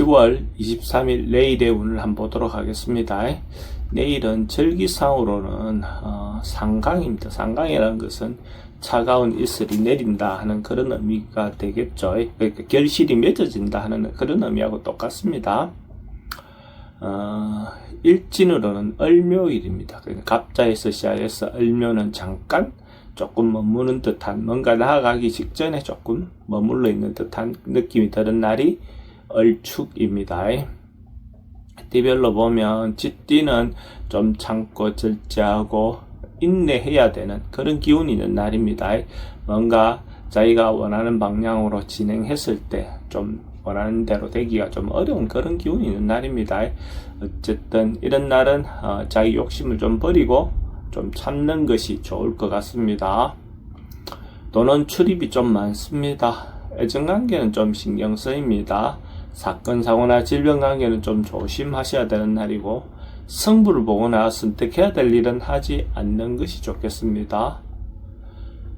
10월 23일 내일의 운을 한번 보도록 하겠습니다. 내일은 절기상으로는 상강입니다. 상강이라는 것은 차가운 이슬이 내린다 하는 그런 의미가 되겠죠. 그러니까 결실이 맺어진다 하는 그런 의미하고 똑같습니다. 일진으로는 을묘일입니다. 그러니까 갑자에서 시작해서 을묘는 잠깐 조금 머무는 듯한, 뭔가 나아가기 직전에 조금 머물러 있는 듯한 느낌이 드는 날이 을축입니다. 띠별로 보면 쥐띠는 좀 참고 절제하고 인내해야 되는 그런 기운이 있는 날입니다. 뭔가 자기가 원하는 방향으로 진행했을 때 좀 원하는 대로 되기가 좀 어려운 그런 기운이 있는 날입니다. 어쨌든 이런 날은 자기 욕심을 좀 버리고 좀 참는 것이 좋을 것 같습니다. 또는 출입이 좀 많습니다. 애정관계는 좀 신경 쓰입니다. 사건, 사고나 질병 관계는 좀 조심하셔야 되는 날이고, 승부를 보거나 선택해야 될 일은 하지 않는 것이 좋겠습니다.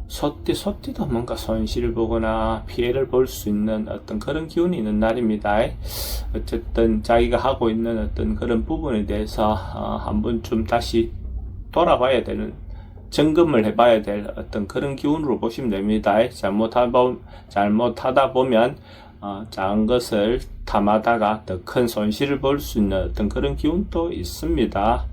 소띠도 뭔가 손실을 보거나 피해를 볼 수 있는 어떤 그런 기운이 있는 날입니다. 어쨌든 자기가 하고 있는 어떤 그런 부분에 대해서 한 번쯤 다시 돌아봐야 되는, 점검을 해봐야 될 어떤 그런 기운으로 보시면 됩니다. 잘못하다 보면 작은 것을 탐하다가 더 큰 손실을 볼 수 있는 어떤 그런 기운도 있습니다.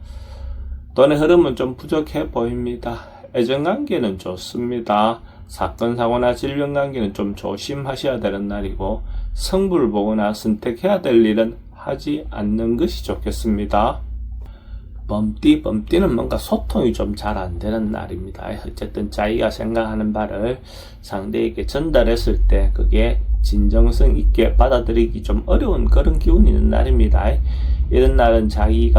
돈의 흐름은 좀 부족해 보입니다. 애정관계는 좋습니다. 사건, 사고나 질병 관계는 좀 조심하셔야 되는 날이고, 승부를 보거나 선택해야 될 일은 하지 않는 것이 좋겠습니다. 범띠는 뭔가 소통이 좀 잘 안 되는 날입니다. 어쨌든 자기가 생각하는 바를 상대에게 전달했을 때 그게 진정성 있게 받아들이기 좀 어려운 그런 기운이 있는 날입니다. 이런 날은 자기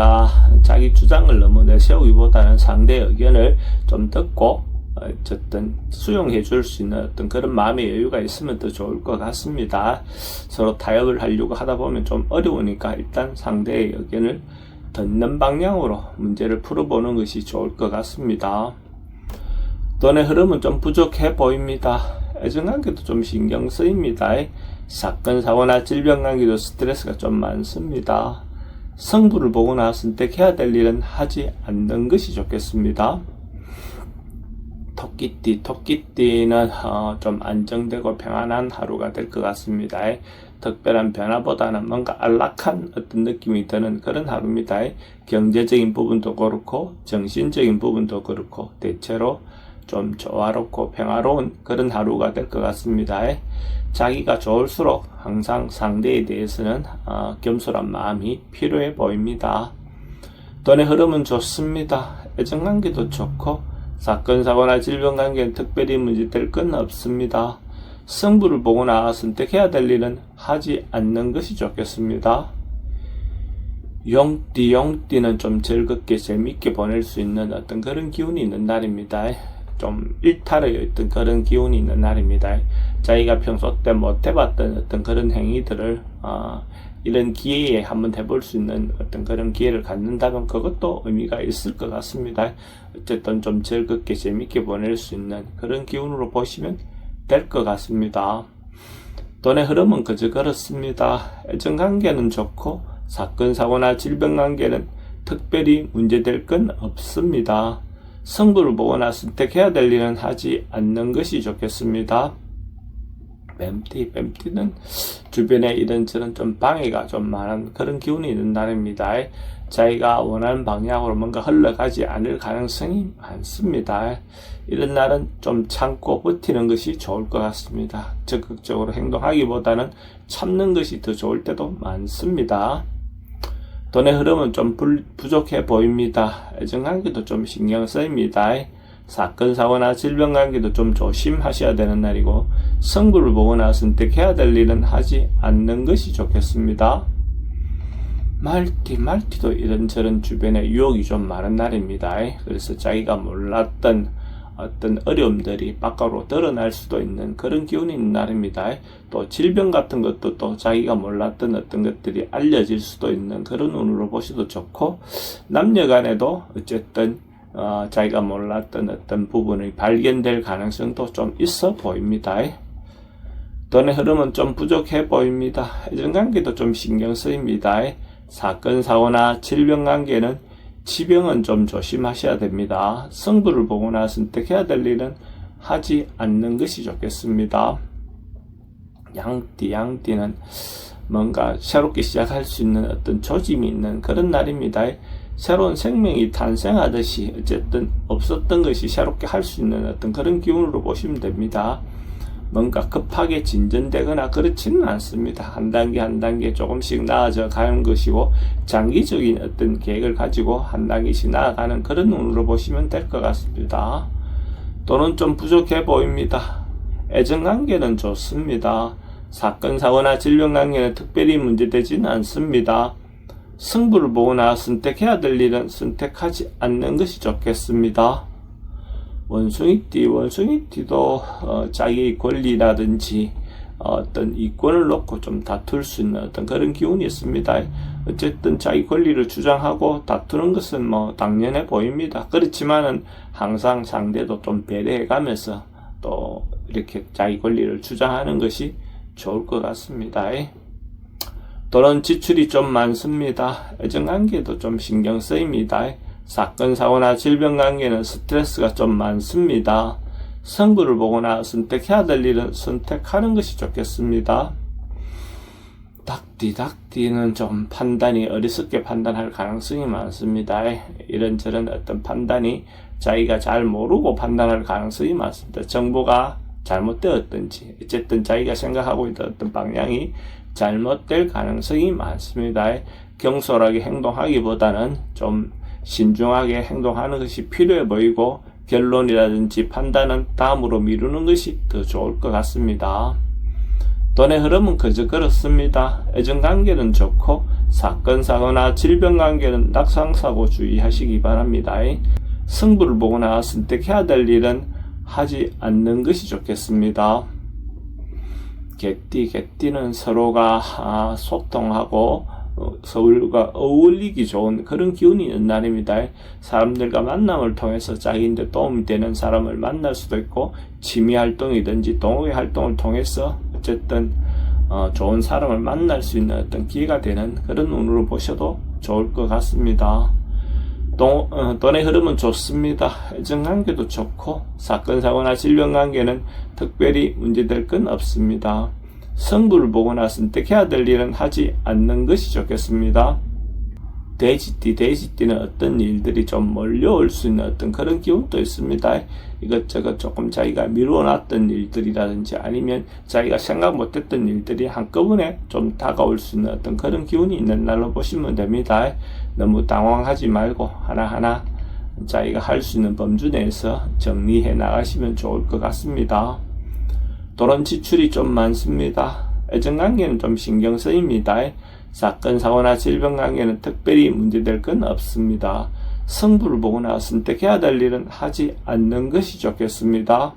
주장을 너무 내세우기보다는 상대의 의견을 좀 듣고 어쨌든 수용해 줄 수 있는 어떤 그런 마음의 여유가 있으면 더 좋을 것 같습니다. 서로 타협을 하려고 하다 보면 좀 어려우니까 일단 상대의 의견을 듣는 방향으로 문제를 풀어보는 것이 좋을 것 같습니다. 돈의 흐름은 좀 부족해 보입니다. 애정관계도 좀 신경 쓰입니다. 사건, 사고나 질병 관계도 스트레스가 좀 많습니다. 승부를 보거나 선택해야 될 일은 하지 않는 것이 좋겠습니다. 토끼띠는 좀 안정되고 평안한 하루가 될 것 같습니다. 특별한 변화보다는 뭔가 안락한 어떤 느낌이 드는 그런 하루입니다. 경제적인 부분도 그렇고 정신적인 부분도 그렇고 대체로 좀 조화롭고 평화로운 그런 하루가 될 것 같습니다. 자기가 좋을수록 항상 상대에 대해서는 겸손한 마음이 필요해 보입니다. 돈의 흐름은 좋습니다. 애정관계도 좋고 사건, 사고나 질병 관계는 특별히 문제될 건 없습니다. 승부를 보거나 선택해야 될 일은 하지 않는 것이 좋겠습니다. 용띠는 좀 즐겁게 재밌게 보낼 수 있는 어떤 그런 기운이 있는 날입니다. 좀 일탈의 어떤 그런 기운이 있는 날입니다. 자기가 평소 때 못 해봤던 어떤 그런 행위들을 이런 기회에 한번 해볼 수 있는 어떤 그런 기회를 갖는다면 그것도 의미가 있을 것 같습니다. 어쨌든 좀 즐겁게 재밌게 보낼 수 있는 그런 기운으로 보시면 될 것 같습니다. 돈의 흐름은 그저 그렇습니다. 애정관계는 좋고 사건, 사고나 질병 관계는 특별히 문제될 건 없습니다. 승부를 보거나 선택해야 될 일은 하지 않는 것이 좋겠습니다. 뱀띠는 주변에 이런저런 좀 방해가 좀 많은 그런 기운이 있는 날입니다. 자기가 원하는 방향으로 뭔가 흘러가지 않을 가능성이 많습니다. 이런 날은 좀 참고 버티는 것이 좋을 것 같습니다. 적극적으로 행동하기보다는 참는 것이 더 좋을 때도 많습니다. 돈의 흐름은 좀 부족해 보입니다. 애정관계도 좀 신경 쓰입니다. 사건, 사고나 질병 관계도 좀 조심하셔야 되는 날이고, 승부를 보거나 선택해야 될 일은 하지 않는 것이 좋겠습니다. 말띠도 이런저런 주변에 유혹이 좀 많은 날입니다. 그래서 자기가 몰랐던 어떤 어려움들이 밖으로 드러날 수도 있는 그런 기운이 있는 날입니다. 또 질병 같은 것도 또 자기가 몰랐던 어떤 것들이 알려질 수도 있는 그런 운으로 보셔도 좋고, 남녀 간에도 어쨌든 자기가 몰랐던 어떤 부분이 발견될 가능성도 좀 있어 보입니다. 돈의 흐름은 좀 부족해 보입니다. 애정관계도 좀 신경 쓰입니다. 사건, 사고나 질병 관계는 지병은 좀 조심하셔야 됩니다. 승부를 보거나 선택해야 될 일은 하지 않는 것이 좋겠습니다. 양띠는 뭔가 새롭게 시작할 수 있는 어떤 조짐이 있는 그런 날입니다. 새로운 생명이 탄생하듯이 어쨌든 없었던 것이 새롭게 할 수 있는 어떤 그런 기운으로 보시면 됩니다. 뭔가 급하게 진전되거나 그렇지는 않습니다. 한 단계 한 단계 조금씩 나아져 가는 것이고 장기적인 어떤 계획을 가지고 한 단계씩 나아가는 그런 운으로 보시면 될 것 같습니다. 돈은 좀 부족해 보입니다. 애정관계는 좋습니다. 사건, 사고나 질병 관계는 특별히 문제되지는 않습니다. 승부를 보거나 선택해야 될 일은 선택하지 않는 것이 좋겠습니다. 원숭이띠도 자기 권리라든지 어떤 이권을 놓고 좀 다툴 수 있는 어떤 그런 기운이 있습니다. 어쨌든 자기 권리를 주장하고 다투는 것은 뭐 당연해 보입니다. 그렇지만은 항상 상대도 좀 배려해 가면서 또 이렇게 자기 권리를 주장하는 것이 좋을 것 같습니다. 돈은 지출이 좀 많습니다. 애정관계도 좀 신경 쓰입니다. 사건, 사고나 질병 관계는 스트레스가 좀 많습니다. 승부를 보거나 선택해야 될 일은 선택하는 것이 좋겠습니다. 닭띠는 좀 판단이 어리석게 판단할 가능성이 많습니다. 이런저런 어떤 판단이 자기가 잘 모르고 판단할 가능성이 많습니다. 정보가 잘못되었든지 어쨌든 자기가 생각하고 있던 어떤 방향이 잘못될 가능성이 많습니다. 경솔하게 행동하기보다는 좀 신중하게 행동하는 것이 필요해 보이고 결론이라든지 판단은 다음으로 미루는 것이 더 좋을 것 같습니다. 돈의 흐름은 그저 그렇습니다. 애정관계는 좋고 사건, 사고나 질병 관계는 낙상사고 주의하시기 바랍니다. 승부를 보거나 선택해야 될 일은 하지 않는 것이 좋겠습니다. 개띠는 서로가 소통하고 서로가 어울리기 좋은 그런 기운이 있는 날입니다. 사람들과 만남을 통해서 자기인데 도움이 되는 사람을 만날 수도 있고 취미 활동이든지 동호회 활동을 통해서 어쨌든 좋은 사람을 만날 수 있는 어떤 기회가 되는 그런 운으로 보셔도 좋을 것 같습니다. 돈의 흐름은 좋습니다. 애정관계도 좋고 사건, 사고나 질병 관계는 특별히 문제될 건 없습니다. 승부를 보거나 선택해야 될 일은 하지 않는 것이 좋겠습니다. 돼지띠는 어떤 일들이 좀 몰려올 수 있는 어떤 그런 기운도 있습니다. 이것저것 조금 자기가 미루어놨던 일들이라든지 아니면 자기가 생각 못했던 일들이 한꺼번에 좀 다가올 수 있는 어떤 그런 기운이 있는 날로 보시면 됩니다. 너무 당황하지 말고 하나하나 자기가 할 수 있는 범주 내에서 정리해 나가시면 좋을 것 같습니다. 돈은 지출이 좀 많습니다. 애정관계는 좀 신경 쓰입니다. 사건, 사고나 질병 관계는 특별히 문제될 건 없습니다. 승부를 보거나 선택해야 될 일은 하지 않는 것이 좋겠습니다.